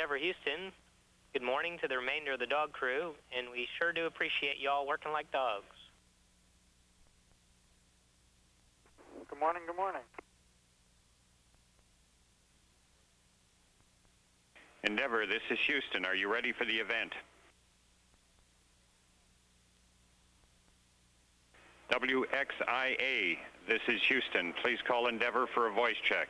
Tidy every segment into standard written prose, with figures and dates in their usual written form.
Endeavour Houston. Good morning to the remainder of the dog crew, and we sure do appreciate y'all working like dogs. Good morning, good morning. Endeavour, this is Houston. Are you ready for the event? WXIA, this is Houston. Please call Endeavour for a voice check.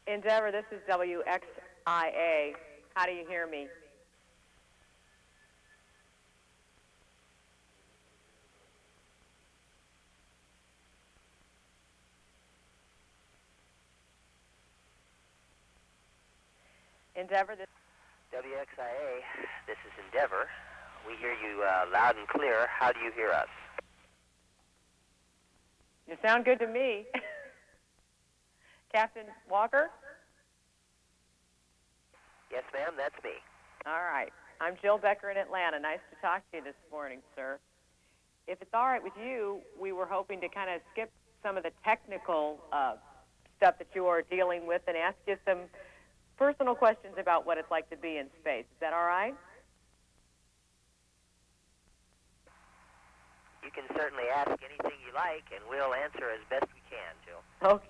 Endeavour, this is WXIA. How do you hear me? Endeavour, this WXIA, this is Endeavour. We hear you loud and clear. How do you hear us? You sound good to me. Captain Walker? Yes, ma'am, that's me. All right. I'm Jill Becker in Atlanta. Nice to talk to you this morning, sir. If it's all right with you, we were hoping to kind of skip some of the technical stuff that you are dealing with and ask you some personal questions about what it's like to be in space. Is that all right? You can certainly ask anything you like, and we'll answer as best we can, Jill. Okay.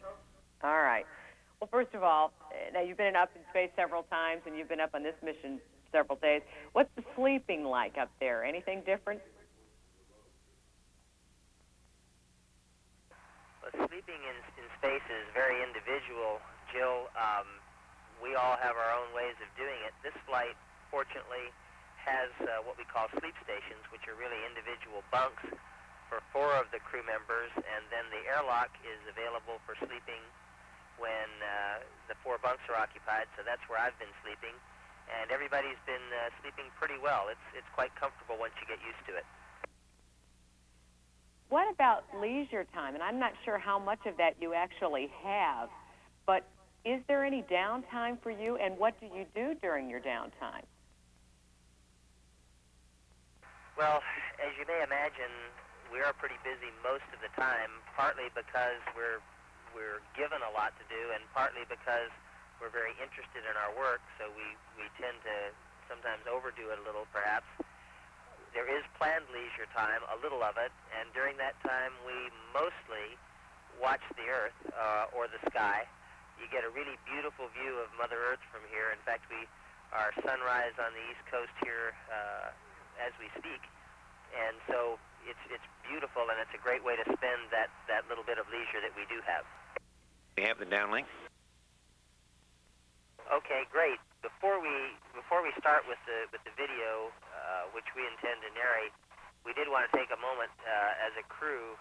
All right. Well, first of all, now you've been up in space several times, and you've been up on this mission several days. What's the sleeping like up there? Anything different? Well, sleeping in space is very individual, Jill. We all have our own ways of doing it. This flight, fortunately, has what we call sleep stations, which are really individual bunks for 4 of the crew members, and then the airlock is available for sleeping when the 4 bunks are occupied, so that's where I've been sleeping, and everybody's been sleeping pretty well. It's quite comfortable once you get used to it. What about leisure time? And I'm not sure how much of that you actually have, but is there any downtime for you, and what do you do during your downtime? Well, as you may imagine, we are pretty busy most of the time, partly because we're given a lot to do, and partly because we're very interested in our work, so we tend to sometimes overdo it a little, perhaps. There is planned leisure time, a little of it, and during that time we mostly watch the Earth or the sky. You get a really beautiful view of Mother Earth from here. In fact, our sunrise on the East Coast here as we speak, and so it's beautiful, and it's a great way to spend that little bit of leisure that we do have. We have the downlink. Okay, great. Before we start with the video, which we intend to narrate, we did want to take a moment as a crew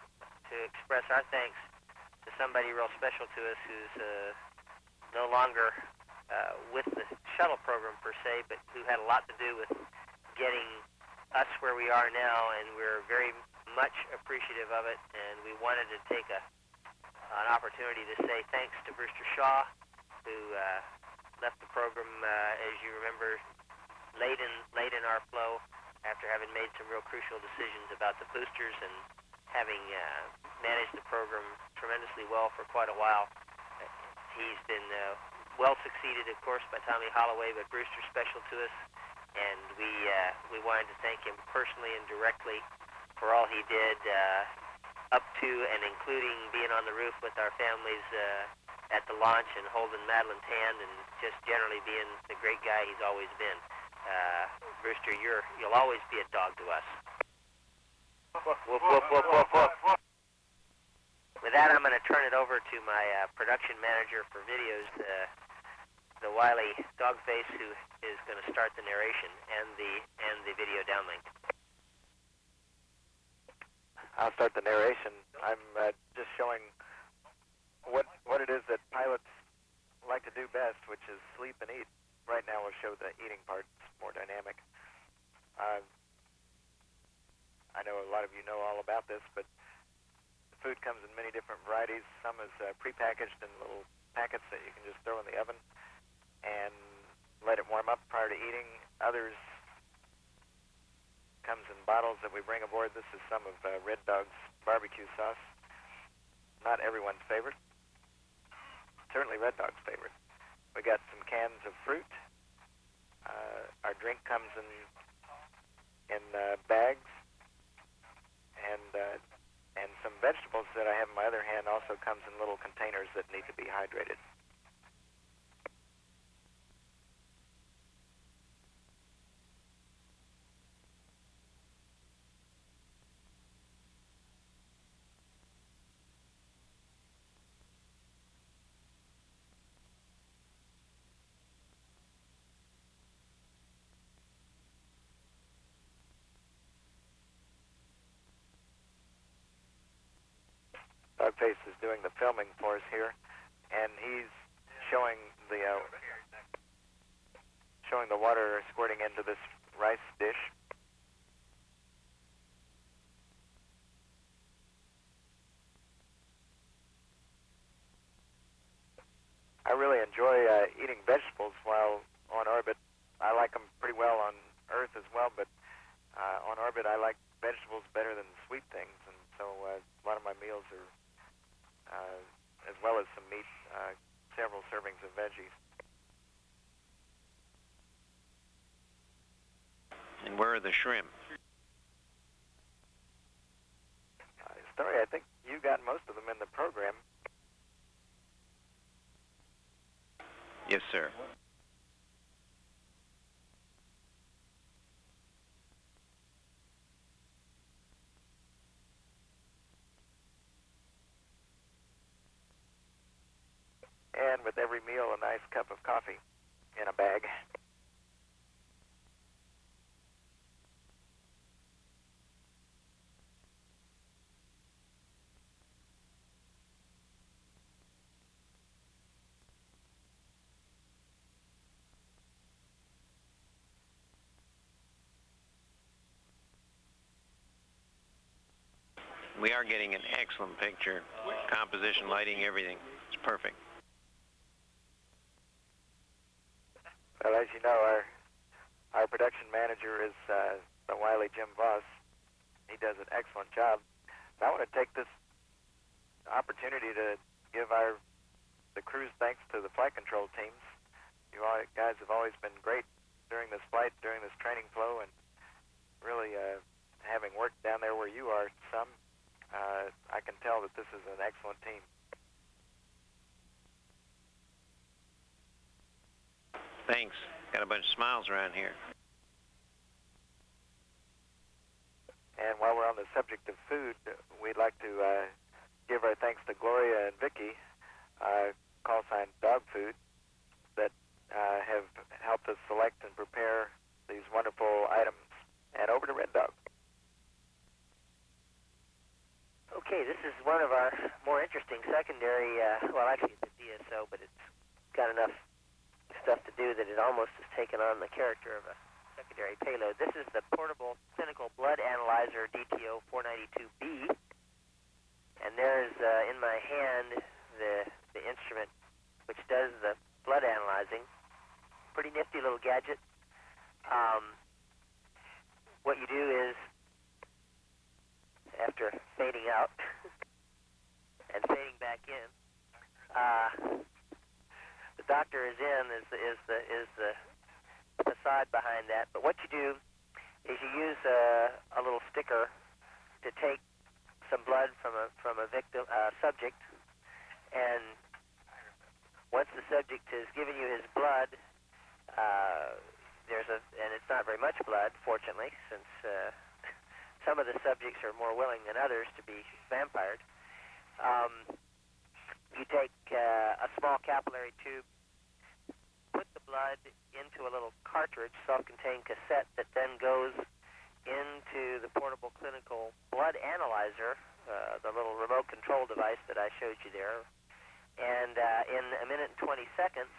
to express our thanks to somebody real special to us who's no longer with the shuttle program per se, but who had a lot to do with getting us where we are now, and we're very much appreciative of it, and we wanted to take an opportunity to say thanks to Brewster Shaw, who left the program, as you remember, late in our flow, after having made some real crucial decisions about the boosters and having managed the program tremendously well for quite a while. He's been well succeeded, of course, by Tommy Holloway, but Brewster's special to us, and we wanted to thank him personally and directly for all he did up to and including being on the roof with our families at the launch and holding Madeline's hand and just generally being the great guy he's always been. Brewster, you'll always be a dog to us. Woof, woof, woof, woof, woof. With that, I'm going to turn it over to my production manager for videos, the wily Dogface, who is going to start the narration and the video downlink. I'll start the narration. I'm just showing what it is that pilots like to do best, which is sleep and eat. Right now we'll show the eating part. It's more dynamic. I know a lot of you know all about this, but the food comes in many different varieties. Some is prepackaged in little packets that you can just throw in the oven and let it warm up prior to eating. Others comes in bottles that we bring aboard. This is some of Red Dog's barbecue sauce. Not everyone's favorite. Red Dog's favorite. We got some cans of fruit. Our drink comes in bags, and some vegetables that I have in my other hand also comes in little containers that need to be hydrated. Dogface is doing the filming for us here, and he's showing the water squirting into this rice dish. I really enjoy eating vegetables while on orbit. I like them pretty well on Earth as well, but on orbit I like vegetables better than sweet things, and so a lot of my meals are, as well as some meat, several servings of veggies. And where are the shrimp? Story, I think you got most of them in the program. Yes, sir. And with every meal, a nice cup of coffee in a bag. We are getting an excellent picture. Composition, lighting, everything. It's perfect. Well, as you know, our production manager is the wily Jim Voss. He does an excellent job. I want to take this opportunity to give the crew's thanks to the flight control teams. You all guys have always been great during this flight, during this training flow, and really having worked down there where you are some, I can tell that this is an excellent team. Thanks. Got a bunch of smiles around here. And while we're on the subject of food, we'd like to give our thanks to Gloria and Vicky, call sign Dog Food, that have helped us select and prepare these wonderful items. And over to Red Dog. Okay, this is one of our more interesting secondary, well, actually it's a DSO, but it's got enough stuff to do that it almost has taken on the character of a secondary payload. This is the Portable Clinical Blood Analyzer DTO 492B, and there's in my hand the instrument which does the blood analyzing. Pretty nifty little gadget. What you do is, after fading out and fading back in, the doctor is in, is the facade behind that. But what you do is you use a little sticker to take some blood from a victim subject, and once the subject has given you his blood, and it's not very much blood, fortunately, since some of the subjects are more willing than others to be vampired. You take a small capillary tube, put the blood into a little cartridge, self-contained cassette, that then goes into the portable clinical blood analyzer, the little remote control device that I showed you there. And in a minute and 20 seconds,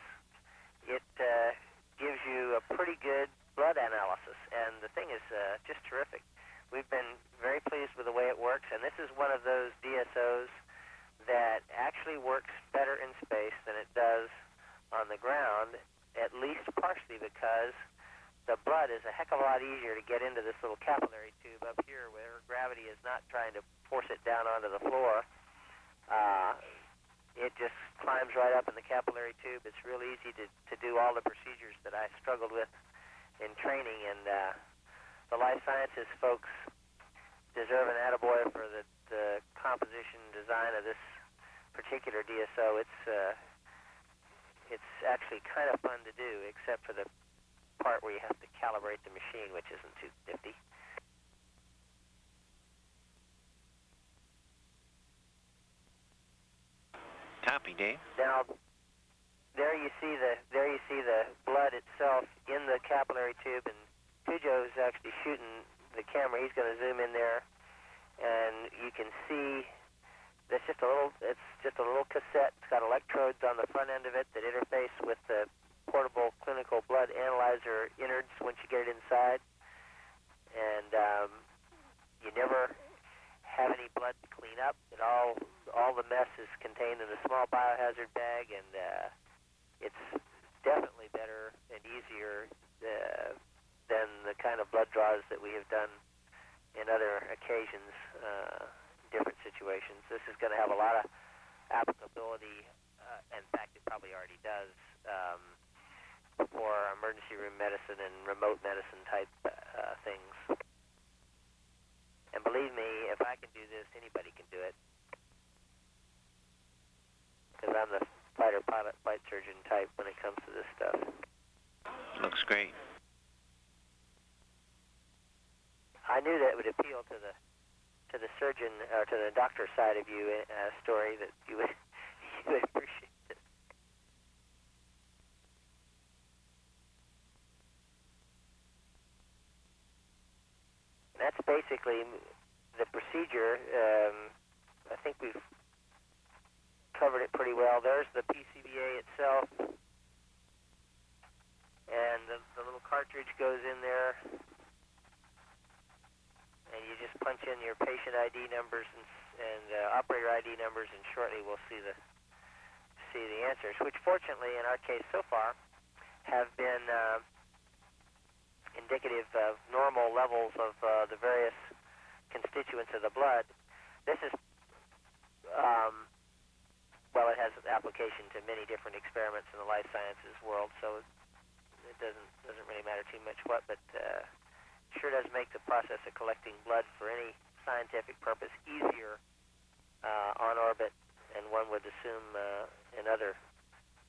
it gives you a pretty good blood analysis. And the thing is just terrific. We've been very pleased with the way it works, and this is one of those DSOs that actually works better in space than it does on the ground, at least partially because the blood is a heck of a lot easier to get into this little capillary tube up here where gravity is not trying to force it down onto the floor. It just climbs right up in the capillary tube. It's real easy to do all the procedures that I struggled with in training, and the life sciences folks deserve an attaboy for the composition design of this particular DSO. It's actually kind of fun to do, except for the part where you have to calibrate the machine, which isn't too nifty. Copy, Dave. Now, there you see the blood itself in the capillary tube, and Cujo's actually shooting the camera. He's going to zoom in there, and you can see it's just a little cassette. It's got electrodes on the front end of it that interface with the portable clinical blood analyzer innards once you get it inside, and you never have any blood to clean up. All the mess is contained in a small biohazard bag, and it's definitely better and easier than the kind of blood draws that we have done in other occasions, different situations. This is going to have a lot of applicability. In fact, it probably already does for emergency room medicine and remote medicine type things. And believe me, if I can do this, anybody can do it. Because I'm the fighter pilot flight surgeon type when it comes to this stuff. Looks great. I knew that would appeal to the surgeon or to the doctor side of you story, that you would appreciate it. That's basically the procedure. I think we've covered it pretty well. There's the PCBA itself, and the little cartridge goes in there, and you just punch in your patient ID numbers and operator ID numbers, and shortly we'll see the answers, which fortunately in our case so far have been indicative of normal levels of the various constituents of the blood. This is, it has application to many different experiments in the life sciences world, so it doesn't really matter too much what, but sure does make the process of collecting blood for any scientific purpose easier on orbit, and one would assume in other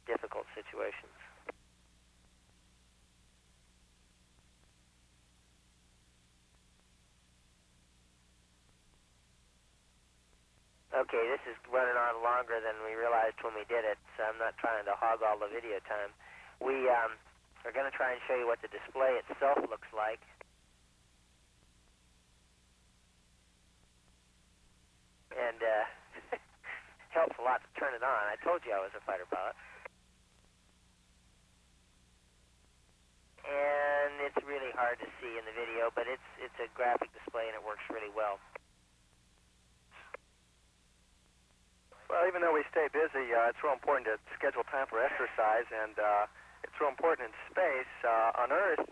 difficult situations. Okay, this is running on longer than we realized when we did it, so I'm not trying to hog all the video time. We are going to try and show you what the display itself looks like. And helps a lot to turn it on. I told you I was a fighter pilot. And it's really hard to see in the video, but it's a graphic display and it works really well. Well, even though we stay busy, it's real important to schedule time for exercise, and it's real important in space. On Earth,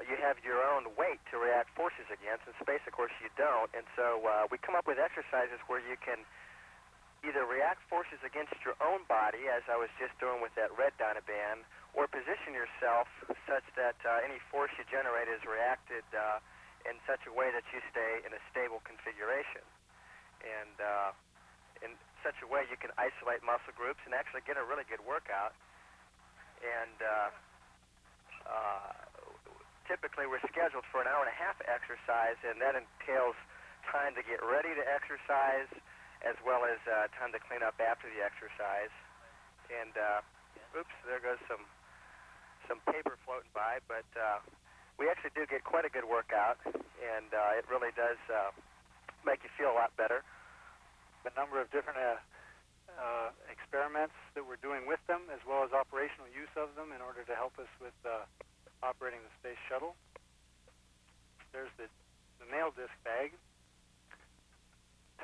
you have your own weight to react forces against. In space, of course, you don't. And so we come up with exercises where you can either react forces against your own body, as I was just doing with that red Dynaband, or position yourself such that any force you generate is reacted in such a way that you stay in a stable configuration. And in such a way you can isolate muscle groups and actually get a really good workout. And typically we're scheduled for an hour and a half exercise, and that entails time to get ready to exercise as well as time to clean up after the exercise. And oops, there goes some paper floating by, but we actually do get quite a good workout, and it really does make you feel a lot better. A number of different experiments that we're doing with them, as well as operational use of them in order to help us with operating the space shuttle. There's the mail disc bag.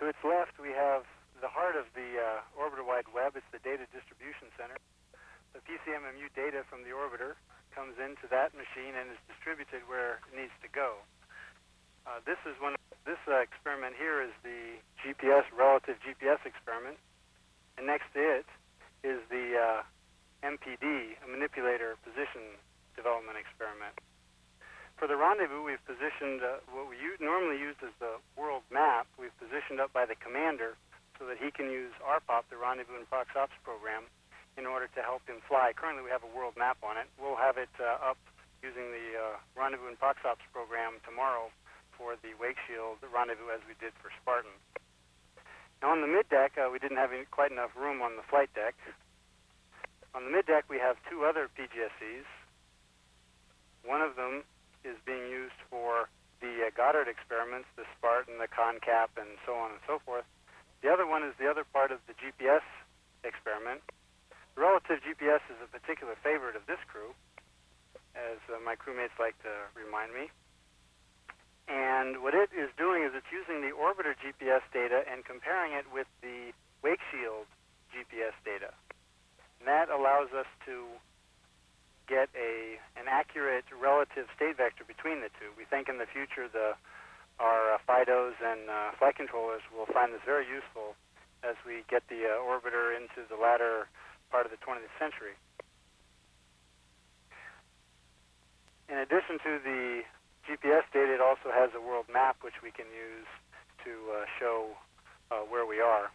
To its left, we have the heart of the orbiter wide web. It's the data distribution center. The PCMMU data from the orbiter comes into that machine and is distributed where it needs to go. This experiment here is the relative GPS experiment, and next to it is the MPD, a manipulator position development experiment. For the rendezvous, we've positioned what we normally use as the world map. We've positioned up by the commander so that he can use RPOP, the Rendezvous and Prox Ops program, in order to help him fly. Currently, we have a world map on it. We'll have it up using the Rendezvous and Prox Ops program tomorrow for the wake shield rendezvous, as we did for Spartan. Now, on the middeck, we didn't have quite enough room on the flight deck. On the middeck, we have two other PGSEs. One of them is being used for the Goddard experiments, the Spartan, the CONCAP, and so on and so forth. The other one is the other part of the GPS experiment. The relative GPS is a particular favorite of this crew, as my crewmates like to remind me. And what it is doing is it's using the orbiter GPS data and comparing it with the wake shield GPS data. And that allows us to get an accurate relative state vector between the two. We think in the future our FIDOs and flight controllers will find this very useful as we get the orbiter into the latter part of the 20th century. In addition to the GPS data, it also has a world map which we can use to show where we are.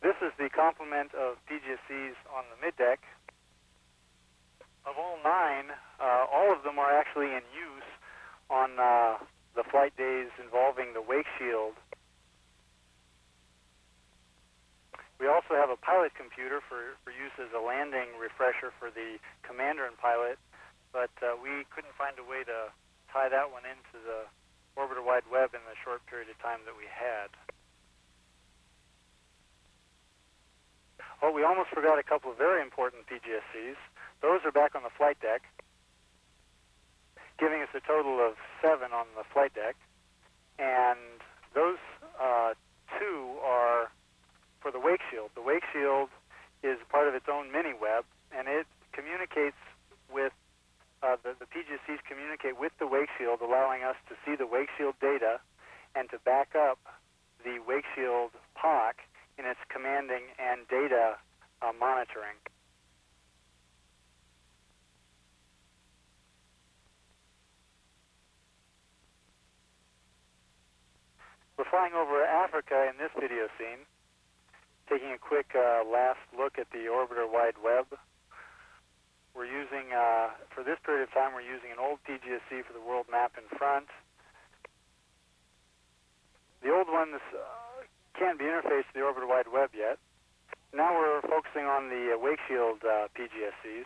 This is the complement of PGSEs on the middeck. Of all 9, all of them are actually in use on the flight days involving the wake shield. We also have a pilot computer for use as a landing refresher for the commander and pilot, but we couldn't find a way to tie that one into the orbiter wide web in the short period of time that we had. Oh, we almost forgot a couple of very important PGSEs. Those are back on the flight deck, giving us a total of 7 on the flight deck. And those 2 are for the wake shield. The wake shield is part of its own mini-web, and it communicates with, the PGSEs communicate with the wake shield, allowing us to see the wake shield data and to back up the wake shield POC in its commanding and data monitoring. We're flying over Africa in this video scene, taking a quick last look at the orbiter wide web. We're using, for this period of time, we're using an old PGSE for the world map in front. The old one can't be interfaced to the orbiter wide web yet. Now we're focusing on the wake shield PGSEs.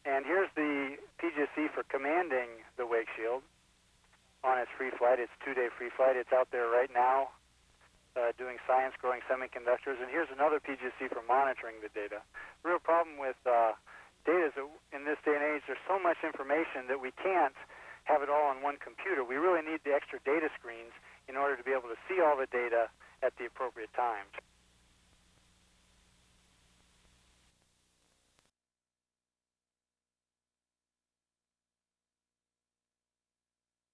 And here's the PGSE for commanding the wake shield on its free flight, its 2-day free flight. It's out there right now doing science, growing semiconductors. And here's another PGSE for monitoring the data. The real problem with data is that in this day and age, there's so much information that we can't have it all on one computer. We really need the extra data screens in order to be able to see all the data at the appropriate times.